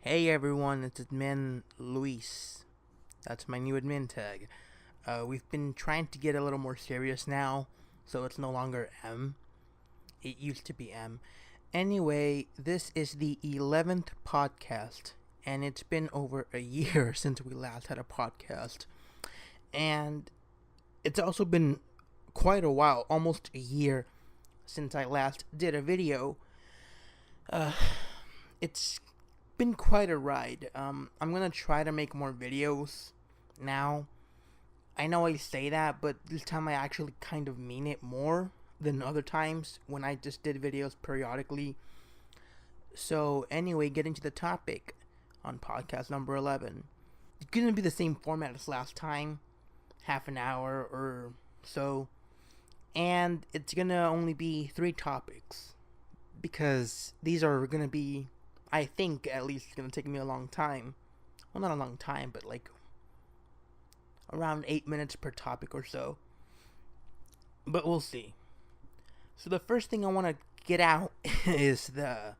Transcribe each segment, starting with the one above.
Hey everyone, it's admin Luis. That's my new admin tag. We've been trying to get a little more serious now, so it's no longer M. It used to be M. Anyway, this is the 11th podcast, and it's been over a year since we last had a podcast. And it's also been quite a while, almost a year, since I last did a video. It's been quite a ride. I'm gonna try to make more videos now. I know I say that, but this time I actually kind of mean it more than other times when I just did videos periodically. So anyway, getting to the topic on podcast number 11. It's gonna be the same format as last time, half an hour or so, and it's gonna only be 3 topics because these are gonna be, I think at least, it's gonna take me a long time. Well, not a long time, but like around 8 minutes per topic or so. But we'll see. So the first thing I want to get out is the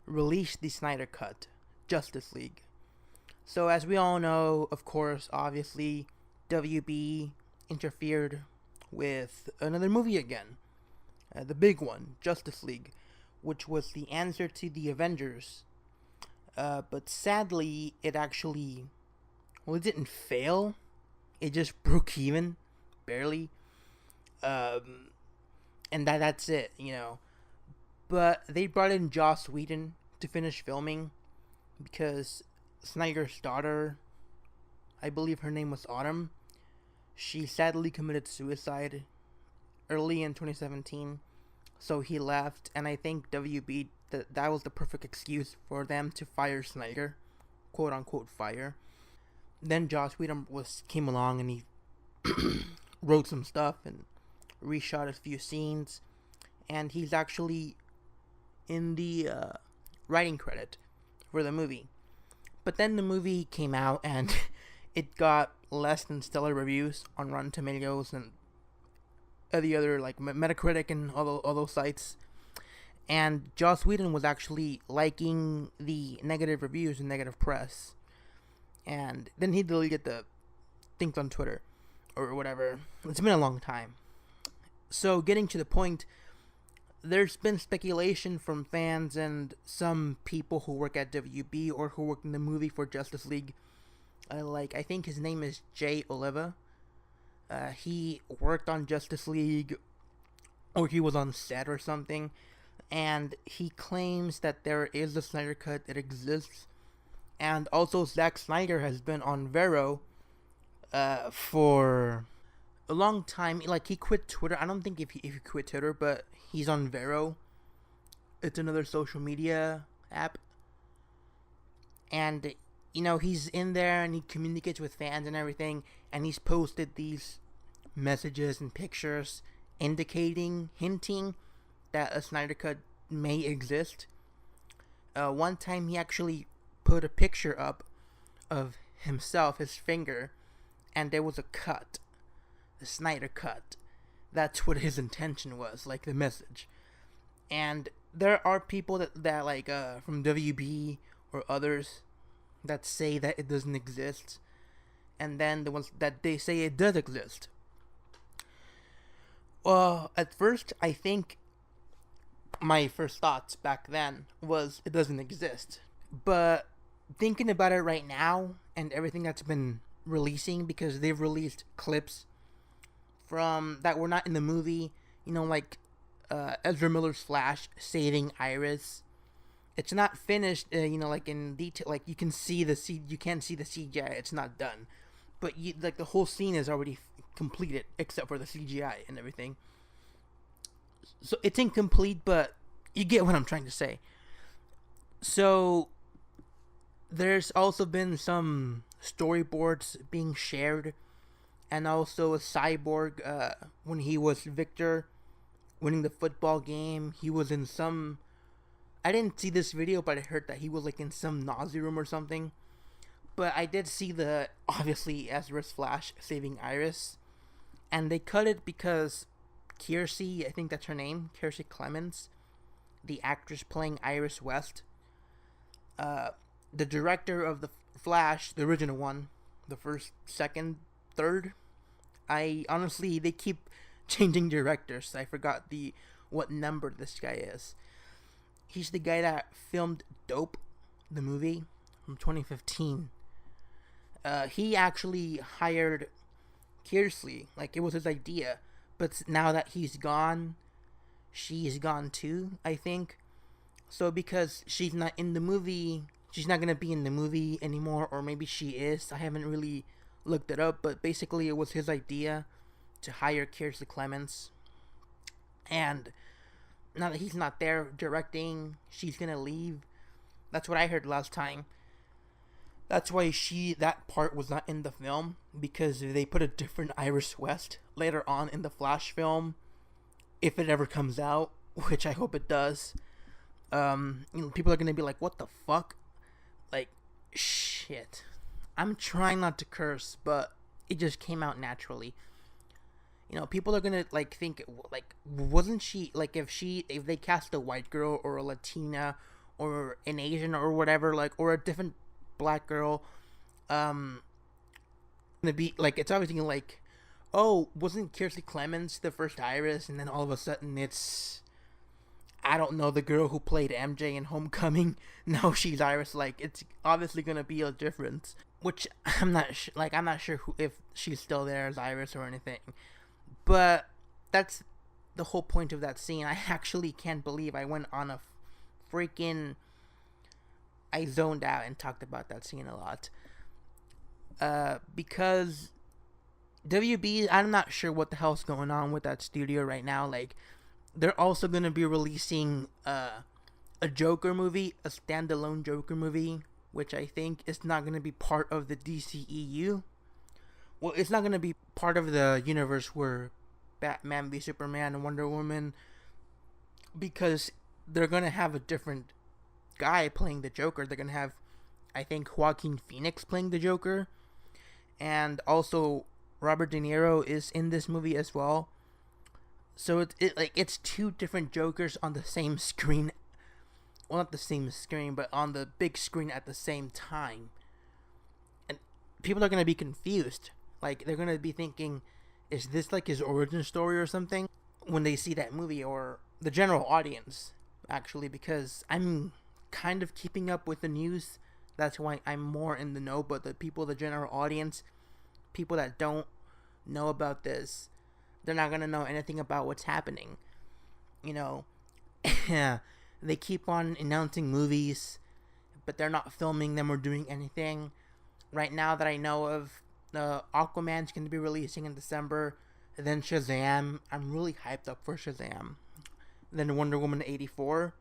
release the Snyder Cut, Justice League. So as we all know, of course, obviously, WB interfered with another movie again. The big one, Justice League, which was the answer to the Avengers. But sadly, it actually, well, it didn't fail. It just broke even, barely. And that's it, you know. But they brought in Joss Whedon to finish filming because Snyder's daughter, I believe her name was Autumn, she sadly committed suicide early in 2017. So he left, and I think WB, that was the perfect excuse for them to fire Snyder, quote unquote fire. Then Joss Whedon came along and he wrote some stuff and reshot a few scenes, and he's actually in the writing credit for the movie. But then the movie came out and it got less than stellar reviews on Rotten Tomatoes and the other, like Metacritic and all those sites. And Joss Whedon was actually liking the negative reviews and negative press. And then he deleted the things on Twitter or whatever. It's been a long time. So getting to the point, there's been speculation from fans and some people who work at WB or who work in the movie for Justice League. Like, I think his name is Jay Oliva. He worked on Justice League, or he was on set or something, and he claims that there is a Snyder Cut, it exists, and also Zack Snyder has been on Vero for a long time. Like, he quit Twitter. I don't think if he quit Twitter, but he's on Vero. It's another social media app, and you know, he's in there and he communicates with fans and everything, and he's posted these messages and pictures hinting that a Snyder Cut may exist. One time he actually put a picture up of himself, his finger, and there was a cut, a Snyder Cut. That's what his intention was, like the message. And there are people that like from WB or others that say that it doesn't exist, and then the ones that they say it does exist. Well, at first, I think my first thoughts back then was it doesn't exist. But thinking about it right now and everything that's been releasing, because they've released clips from that were not in the movie, you know, like Ezra Miller's Flash saving Iris. It's not finished, you know, like in detail. Like you can't see the CGI. It's not done, but like the whole scene is already completed except for the CGI and everything. So it's incomplete, but you get what I'm trying to say. So there's also been some storyboards being shared, and also a Cyborg when he was Victor winning the football game. He was in some, I didn't see this video, but I heard that he was like in some Nazi room or something. But I did see the, obviously, Ezra's Flash saving Iris. And they cut it because Kiersey, I think that's her name, Kiersey Clemens, the actress playing Iris West, the director of the Flash, the original one, the first, second, third. I honestly, they keep changing directors. I forgot the what number this guy is. He's the guy that filmed Dope, the movie from 2015. He actually hired Kearsley, like it was his idea. But now that he's gone, she's gone too, I think. So because she's not in the movie, she's not gonna be in the movie anymore, or maybe she is. I haven't really looked it up, but basically it was his idea to hire Kiersey Clements. And now that he's not there directing, she's gonna leave. That's what I heard last time. That's why that part was not in the film, because they put a different Iris West later on in the Flash film, if it ever comes out, which I hope it does. People are gonna be like, "What the fuck?" Like, shit. I'm trying not to curse, but it just came out naturally. People are gonna like think like, wasn't she like if they cast a white girl or a Latina or an Asian or whatever, like, or a different black girl, gonna be like, it's obviously like, oh, wasn't Kiersey Clements the first Iris, and then all of a sudden it's, I don't know, the girl who played MJ in Homecoming. Now she's Iris. Like, it's obviously gonna be a difference. Which I'm not sure if she's still there as Iris or anything. But that's the whole point of that scene. I actually can't believe I went on a freaking. I zoned out and talked about that scene a lot. Because WB, I'm not sure what the hell's going on with that studio right now. Like, they're also going to be releasing a Joker movie, a standalone Joker movie, which I think is not going to be part of the DCEU. Well, it's not going to be part of the universe where Batman v Superman and Wonder Woman, because they're going to have a different guy playing the Joker. They're going to have, I think, Joaquin Phoenix playing the Joker. And also, Robert De Niro is in this movie as well. So it's two different Jokers on the same screen. Well, not the same screen, but on the big screen at the same time. And people are going to be confused. Like, they're going to be thinking, is this like his origin story or something? When they see that movie, or the general audience, actually, because I'm kind of keeping up with the news. That's why I'm more in the know. But the general audience, people that don't know about this, they're not going to know anything about what's happening. They keep on announcing movies, but they're not filming them or doing anything. Right now that I know of, Aquaman's going to be releasing in December. And then Shazam. I'm really hyped up for Shazam. Then Wonder Woman 84.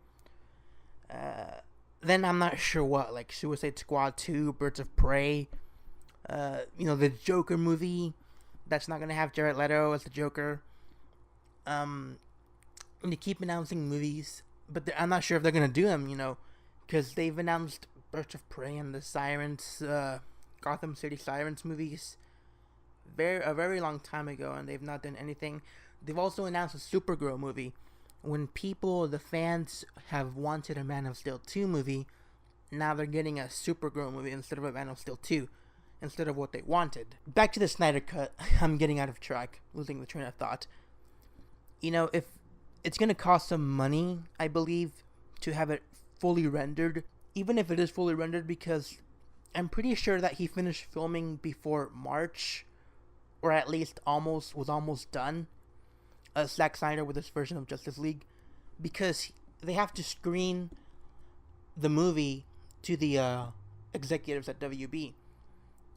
Then I'm not sure what, like Suicide Squad 2, Birds of Prey. The Joker movie. That's not going to have Jared Leto as the Joker. And they keep announcing movies, but I'm not sure if they're going to do them, because they've announced Birds of Prey and the Sirens, Gotham City Sirens movies a very long time ago, and they've not done anything. They've also announced a Supergirl movie. When the fans have wanted a Man of Steel 2 movie, now they're getting a Supergirl movie instead of a Man of Steel 2, instead of what they wanted. Back to the Snyder Cut. I'm getting out of track, losing the train of thought. If it's going to cost some money, I believe, to have it fully rendered, even if it is fully rendered, because I'm pretty sure that he finished filming before March, or at least was almost done. Zack Snyder with his version of Justice League, because they have to screen the movie to the executives at WB,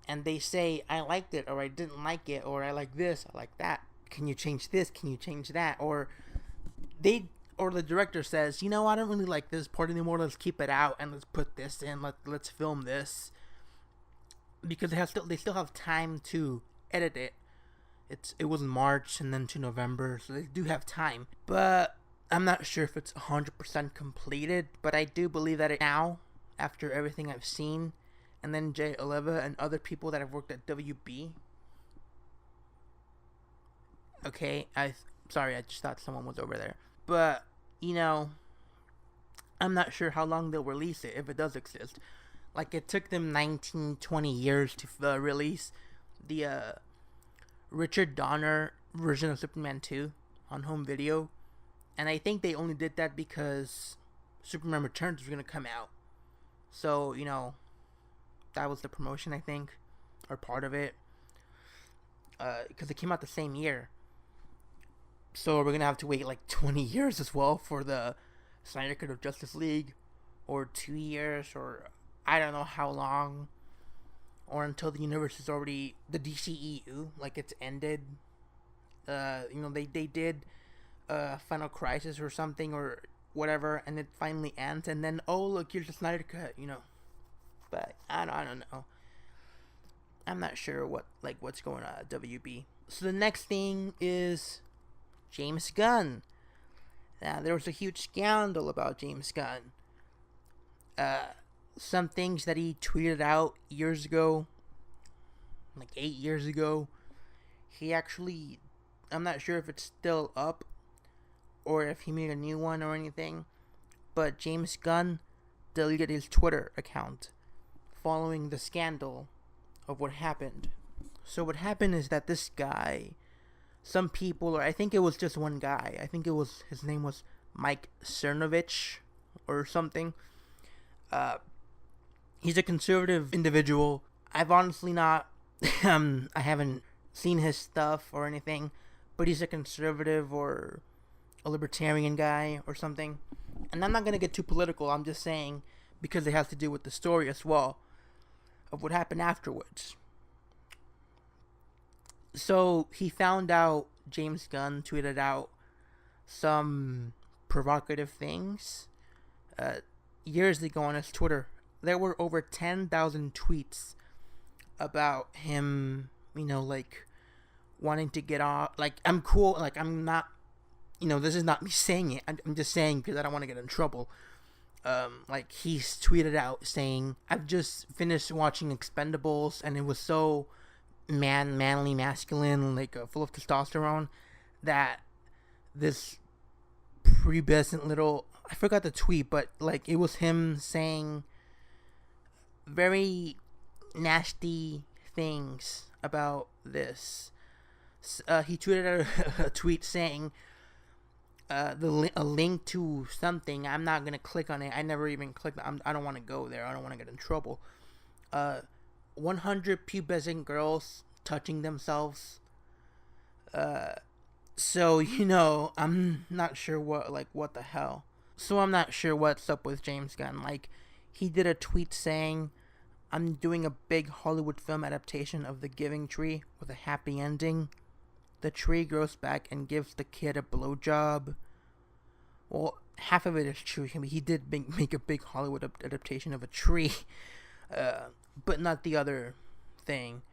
and they say, I liked it, or I didn't like it, or I like this, I like that. Can you change this? Can you change that? Or the director says, I don't really like this part anymore. Let's keep it out and let's put this in. Let's film this, because they still have time to edit it. It was March and then to November, so they do have time. But I'm not sure if it's 100% completed. But I do believe that now, after everything I've seen, and then Jay Oliva and other people that have worked at WB. Okay, sorry, I just thought someone was over there. But, I'm not sure how long they'll release it, if it does exist. Like, it took them 19, 20 years to release the Richard Donner version of Superman 2 on home video. And I think they only did that because Superman Returns was going to come out. So, that was the promotion, I think, or part of it. Because it came out the same year. So we're going to have to wait like 20 years as well for the Snyder Cut of Justice League. Or 2 years, or I don't know how long. Or until the universe is already, the DCEU, like it's ended. They did Final Crisis or something or whatever, and it finally ends, and then, oh, look, here's the Snyder Cut, But I don't know. I'm not sure what's going on at WB. So the next thing is James Gunn. Now, there was a huge scandal about James Gunn. Some things that he tweeted out years ago, like 8 years ago, he actually, I'm not sure if it's still up or if he made a new one or anything, but James Gunn deleted his Twitter account following the scandal of what happened. So what happened is that this guy, some people, or I think it was just one guy, his name was Mike Cernovich or something. He's a conservative individual. I've honestly not, I haven't seen his stuff or anything, but he's a conservative or a libertarian guy or something. And I'm not going to get too political, I'm just saying, because it has to do with the story as well, of what happened afterwards. So, he found out, James Gunn tweeted out some provocative things, years ago on his Twitter. There were over 10,000 tweets about him, wanting to get off. Like, I'm cool. Like, I'm not, this is not me saying it. I'm just saying because I don't want to get in trouble. He's tweeted out saying, I've just finished watching Expendables and it was so manly, masculine, full of testosterone that this pubescent little, I forgot the tweet, but it was him saying very nasty things about this. He tweeted out a tweet saying a link to something. I'm not gonna click on it. I never even clicked. I don't want to go there. I don't want to get in trouble. 100 pubescent girls touching themselves. So I'm not sure what the hell. So I'm not sure what's up with James Gunn. He did a tweet saying, I'm doing a big Hollywood film adaptation of The Giving Tree with a happy ending. The tree grows back and gives the kid a blowjob. Well, half of it is true. I mean, he did make a big Hollywood adaptation of a tree, but not the other thing.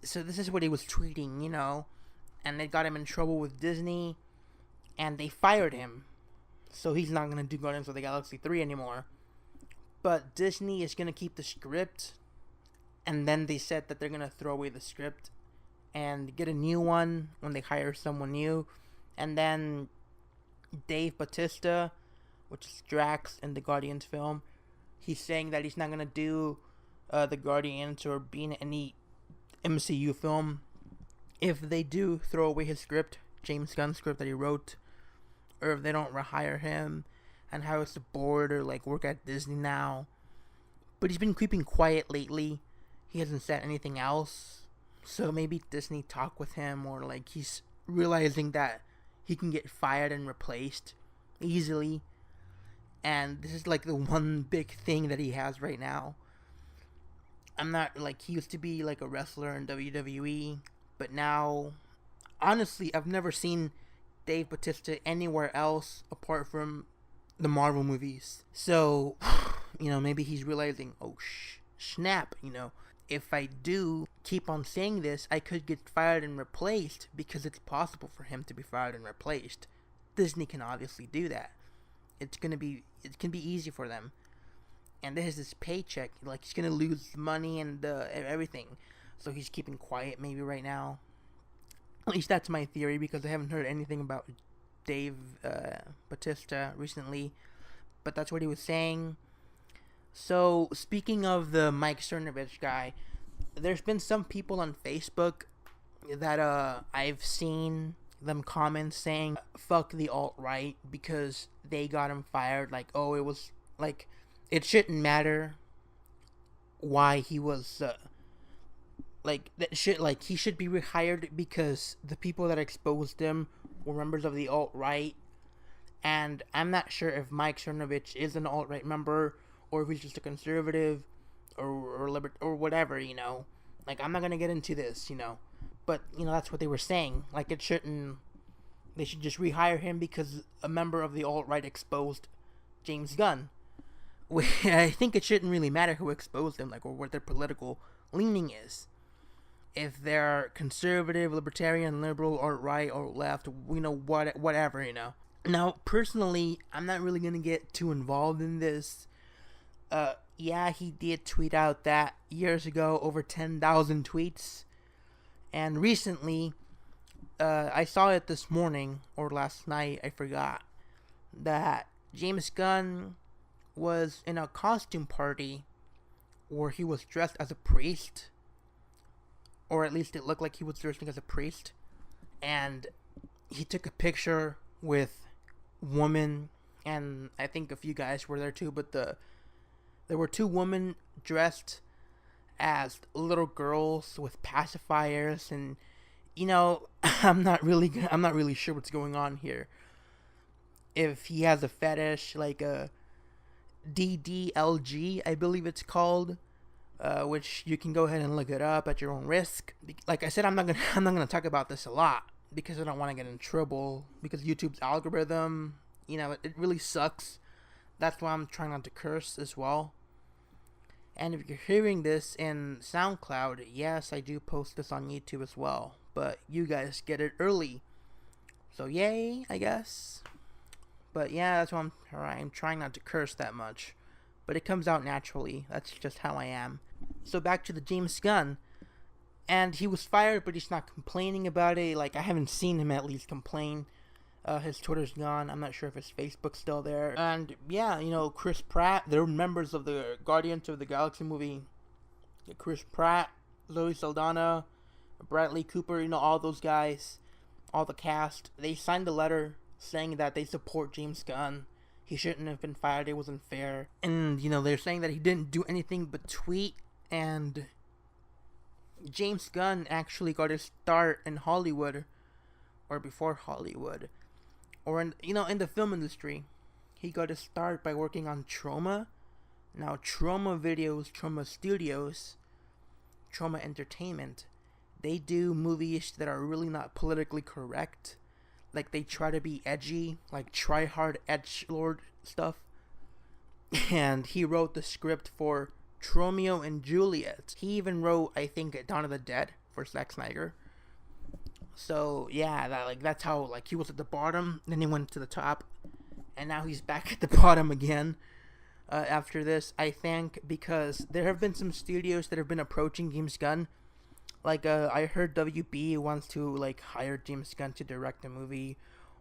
So this is what he was tweeting, and they got him in trouble with Disney, and they fired him. So he's not going to do Guardians of the Galaxy 3 anymore. But Disney is going to keep the script. And then they said that they're going to throw away the script and get a new one when they hire someone new. And then Dave Bautista, which is Drax in the Guardians film, he's saying that he's not going to do the Guardians or be in any MCU film if they do throw away his script, James Gunn's script that he wrote, or if they don't rehire him, and how it's the board or work at Disney now. But he's been keeping quiet lately. He hasn't said anything else. So maybe Disney talk with him, or he's realizing that he can get fired and replaced easily. And this is the one big thing that he has right now. I'm not he used to be a wrestler in WWE, but now, honestly, I've never seen Dave Bautista anywhere else apart from the Marvel movies. So, maybe he's realizing, oh, snap, if I do keep on saying this, I could get fired and replaced, because it's possible for him to be fired and replaced. Disney can obviously do that. It can be easy for them. And this is his paycheck. He's gonna lose money and everything. So he's keeping quiet maybe right now. At least that's my theory, because I haven't heard anything about Dave Bautista recently. But that's what he was saying. So, speaking of the Mike Cernovich guy, there's been some people on Facebook that I've seen them comment saying fuck the alt-right because they got him fired. Like, oh, it was like it shouldn't matter why he was like that shit. Like, he should be rehired because the people that exposed him were members of the alt-right. And I'm not sure if Mike Cernovich is an alt-right member or if he's just a conservative or whatever, you know. Like, I'm not gonna get into this, you know. But, you know, that's what they were saying. Like, they should just rehire him because a member of the alt-right exposed James Gunn. I think it shouldn't really matter who exposed him, like, or what their political leaning is. If they're conservative, libertarian, liberal, or right, or left, you know, whatever, you know. Now, personally, I'm not really gonna get too involved in this. Yeah, he did tweet out that years ago, over 10,000 tweets. And recently, I saw it this morning, or last night, I forgot, that James Gunn was in a costume party where he was dressed as a priest. Or at least it looked like he was dressing as a priest. And he took a picture with woman, and I think a few guys were there too, but there were two women dressed as little girls with pacifiers, and you know, I'm not really sure what's going on here. If he has a fetish like a DDLG, I believe it's called, which you can go ahead and look it up at your own risk. Like I said, I'm not gonna talk about this a lot because I don't want to get in trouble because YouTube's algorithm, you know, it really sucks. That's why I'm trying not to curse as well. And if you're hearing this in SoundCloud, yes, I do post this on YouTube as well, but you guys get it early, so yay, I guess. But yeah, that's why I'm trying not to curse that much, but it comes out naturally. That's just how I am. So back to the James Gunn. And he was fired, but he's not complaining about it. Like, I haven't seen him at least complain. His Twitter's gone. I'm not sure if his Facebook's still there. And, yeah, you know, Chris Pratt, they're members of the Guardians of the Galaxy movie. Chris Pratt, Zoe Saldana, Bradley Cooper, you know, all those guys, all the cast, they signed a letter saying that they support James Gunn. He shouldn't have been fired. It wasn't fair. And, you know, they're saying that he didn't do anything but tweet, and James Gunn actually got his start in Hollywood, or before Hollywood, or in the film industry. He got his start by working on Trauma. Now, Trauma Videos, Trauma Studios, Trauma Entertainment, they do movies that are really not politically correct. Like, they try to be edgy, like try-hard edgelord stuff. And he wrote the script for Romeo and Juliet. He even wrote, I think, Dawn of the Dead for Zack Snyder. So yeah, that's how he was at the bottom, then he went to the top, and now he's back at the bottom again. After this, I think, because there have been some studios that have been approaching James Gunn. I heard WB wants to hire James Gunn to direct a movie,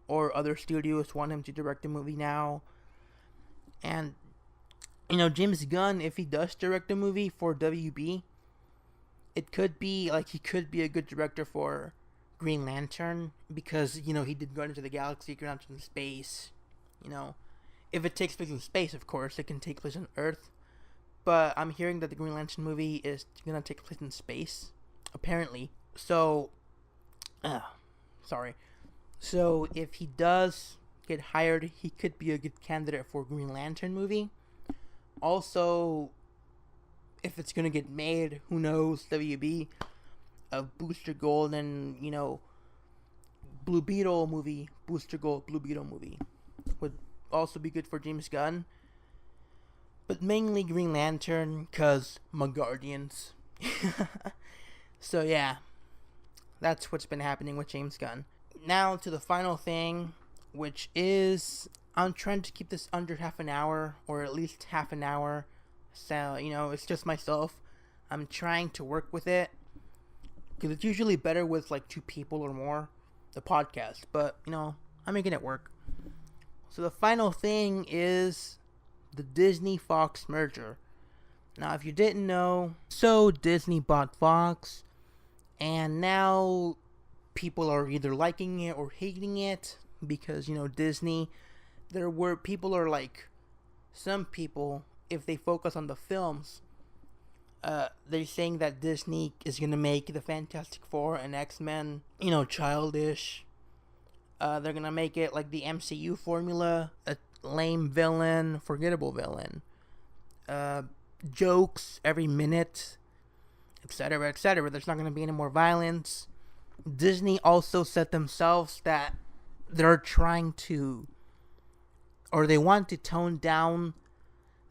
or other studios want him to direct a movie now. And you know, James Gunn, if he does direct a movie for WB, it could be he could be a good director for Green Lantern, because you know, he did Guardians of the Galaxy, Green Lantern in space. You know, if it takes place in space, of course, it can take place on Earth. But I'm hearing that the Green Lantern movie is gonna take place in space, apparently. So, sorry. So if he does get hired, he could be a good candidate for Green Lantern movie. Also, if it's gonna get made, who knows? WB, a Booster Gold and, you know, Blue Beetle movie, Booster Gold, Blue Beetle movie would also be good for James Gunn. But mainly Green Lantern, cause my Guardians. So yeah, that's what's been happening with James Gunn. Now to the final thing, which is, I'm trying to keep this under half an hour, or at least half an hour. So, you know, it's just myself. I'm trying to work with it, because it's usually better with two people or more, the podcast. But, you know, I'm making it work. So the final thing is the Disney-Fox merger. Now, if you didn't know, so Disney bought Fox, and now people are either liking it or hating it because, Disney, there were people are like, some people, if they focus on the films, they're saying that Disney is gonna make the Fantastic Four and X-Men, childish. They're gonna make it like the MCU formula, a lame villain, forgettable villain, jokes every minute, etc., etc. There's not gonna be any more violence. Disney also said themselves that they're trying to, or they want to tone down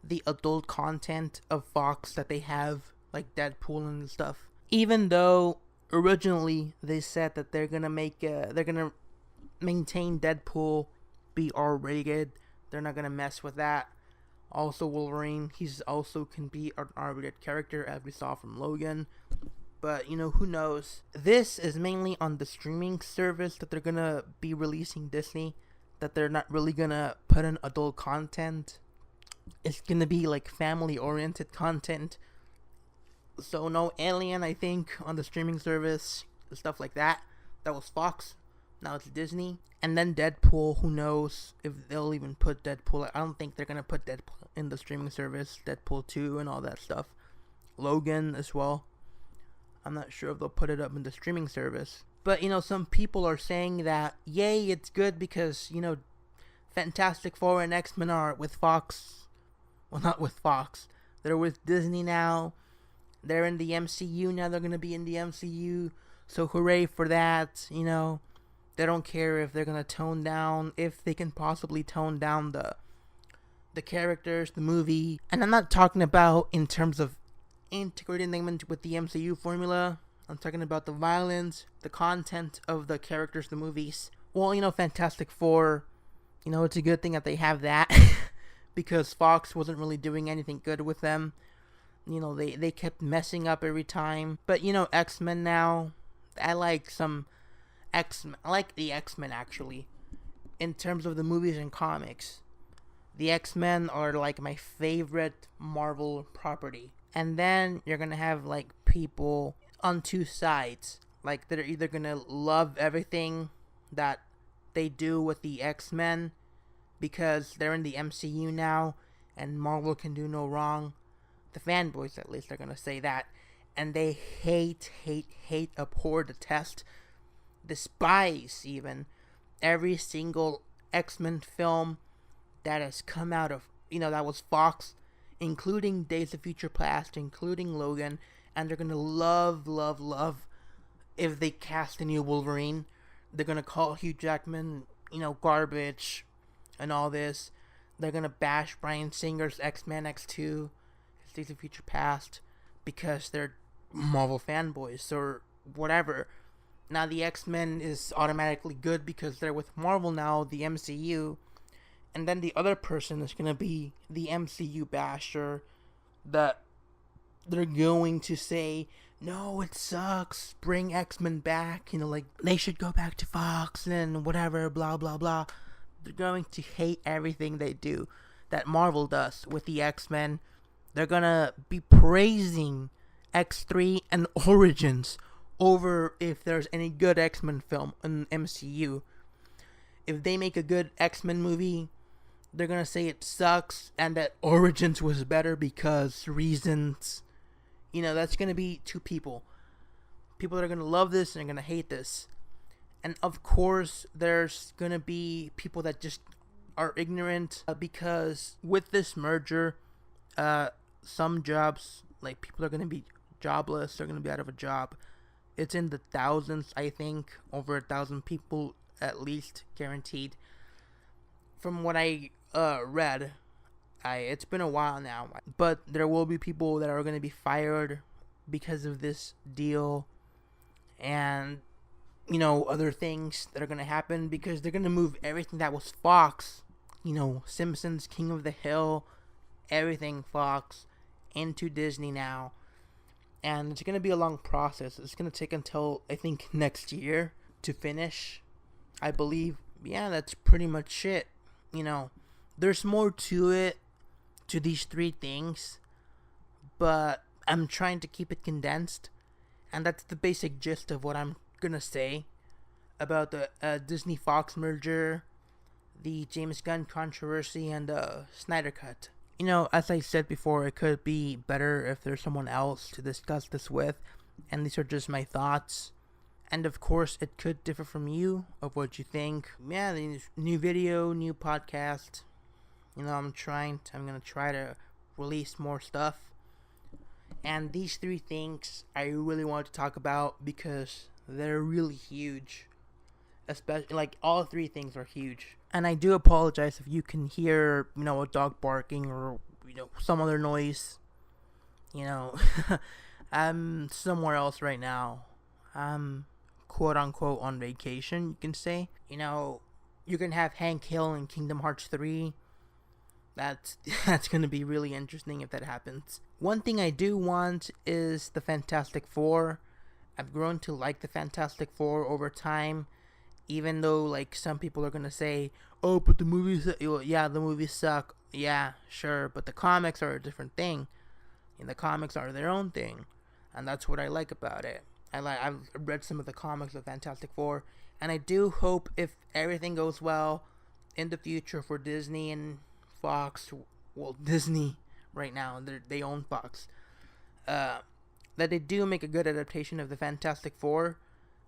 the adult content of Fox that they have, like Deadpool and stuff. Even though originally they said that they're gonna maintain Deadpool be R-rated, they're not gonna mess with that. Also, Wolverine, he's also can be an R-rated character, as we saw from Logan. But, who knows? This is mainly on the streaming service that they're gonna be releasing, Disney. That they're not really gonna put in adult content. It's gonna be like family-oriented content. So no Alien, I think, on the streaming service. Stuff like that. That was Fox. Now it's Disney. And then Deadpool, who knows if they'll even put Deadpool. I don't think they're gonna put Deadpool in the streaming service. Deadpool 2 and all that stuff. Logan as well. I'm not sure if they'll put it up in the streaming service. But, some people are saying that, yay, it's good because, Fantastic Four and X-Men are with Fox. Well, not with Fox. They're with Disney now. They're in the MCU now. They're going to be in the MCU. So hooray for that, They don't care if they're going to tone down, if they can possibly tone down the characters, the movie. And I'm not talking about in terms of integrating them with the MCU formula. I'm talking about the violence, the content of the characters, the movies. Well, Fantastic Four, it's a good thing that they have that because Fox wasn't really doing anything good with them. They kept messing up every time. But, X-Men now, I like some X-Men. I like the X-Men, actually, in terms of the movies and comics. The X-Men are, like, my favorite Marvel property. And then you're going to have, like, people on two sides. Like, they're either going to love everything that they do with the X-Men because they're in the MCU now and Marvel can do no wrong. The fanboys, at least, are going to say that. And they hate, abhor, detest, despise, even, every single X-Men film that has come out of, that was Fox, including Days of Future Past, including Logan, and they're gonna love if they cast a new Wolverine. They're gonna call Hugh Jackman, garbage, and all this. They're gonna bash Bryan Singer's X-Men X2, Days of Future Past, because they're Marvel fanboys or whatever. Now the X-Men is automatically good because they're with Marvel now, the MCU. And then the other person is going to be the MCU basher that they're going to say, no, it sucks, bring X-Men back, like, they should go back to Fox and whatever, blah, blah, blah. They're going to hate everything they do that Marvel does with the X-Men. They're going to be praising X3 and Origins over if there's any good X-Men film in MCU. If they make a good X-Men movie, they're going to say it sucks and that Origins was better because reasons. That's going to be two people. People that are going to love this and are going to hate this. And of course, there's going to be people that just are ignorant because with this merger, some jobs, like, people are going to be jobless. They're going to be out of a job. It's in the thousands, I think. Over 1,000 people at least guaranteed. From what I read, it's been a while now, but there will be people that are going to be fired because of this deal, and other things that are going to happen because they're going to move everything that was Fox, Simpsons, King of the Hill, everything Fox, into Disney now, and it's going to be a long process. It's going to take until, I think, next year to finish, I believe. Yeah, that's pretty much it. There's more to it, to these three things, but I'm trying to keep it condensed, and that's the basic gist of what I'm gonna say about the Disney Fox merger, the James Gunn controversy, and the Snyder cut. You know, as I said before, it could be better if there's someone else to discuss this with, and these are just my thoughts. And of course, it could differ from you of what you think. Yeah, the new video, new podcast. You know, I'm gonna try to release more stuff. And these three things I really want to talk about because they're really huge. Especially, like, all three things are huge. And I do apologize if you can hear, you know, a dog barking or, you know, some other noise. You know, I'm somewhere else right now. I'm quote unquote on vacation, you can say. You know, you can have Hank Hill in Kingdom Hearts 3. That's gonna be really interesting if that happens. One thing I do want is the Fantastic Four. I've grown to like the Fantastic Four over time, even though, like, some people are gonna say, "Oh, but the movies, yeah, the movies suck." Yeah, sure, but the comics are a different thing, and the comics are their own thing, and that's what I like about it. I've read some of the comics of Fantastic Four, and I do hope, if everything goes well in the future for Disney and Fox, well, Disney right now, they own Fox, that they do make a good adaptation of the Fantastic Four.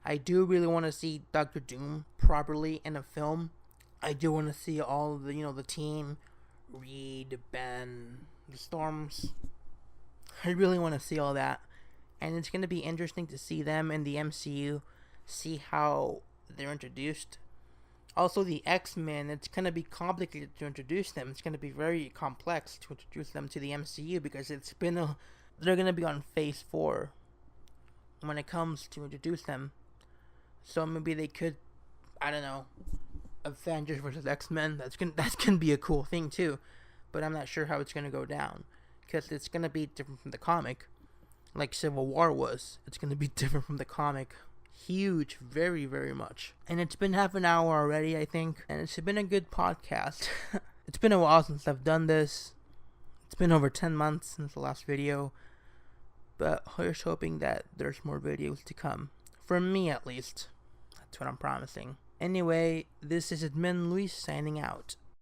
I do really want to see Doctor Doom properly in a film. I do want to see all the, you know, the team, Reed, Ben, the Storms. I really want to see all that. And it's going to be interesting to see them in the MCU, see how they're introduced. Also, the X-Men, it's going to be complicated to introduce them. It's going to be very complex to introduce them to the MCU because they're going to be on Phase 4 when it comes to introduce them. So maybe they could, I don't know, Avengers versus X-Men. That's gonna be a cool thing too, but I'm not sure how it's gonna go down because it's gonna be different from the comic, like Civil War was. It's gonna be different from the comic, huge, very, very much. And it's been half an hour already, I think, and it's been a good podcast. It's been a while since I've done this. It's been over 10 months since the last video, but here's hoping that there's more videos to come, from me at least. That's what I'm promising. Anyway, this is Admin Luis signing out.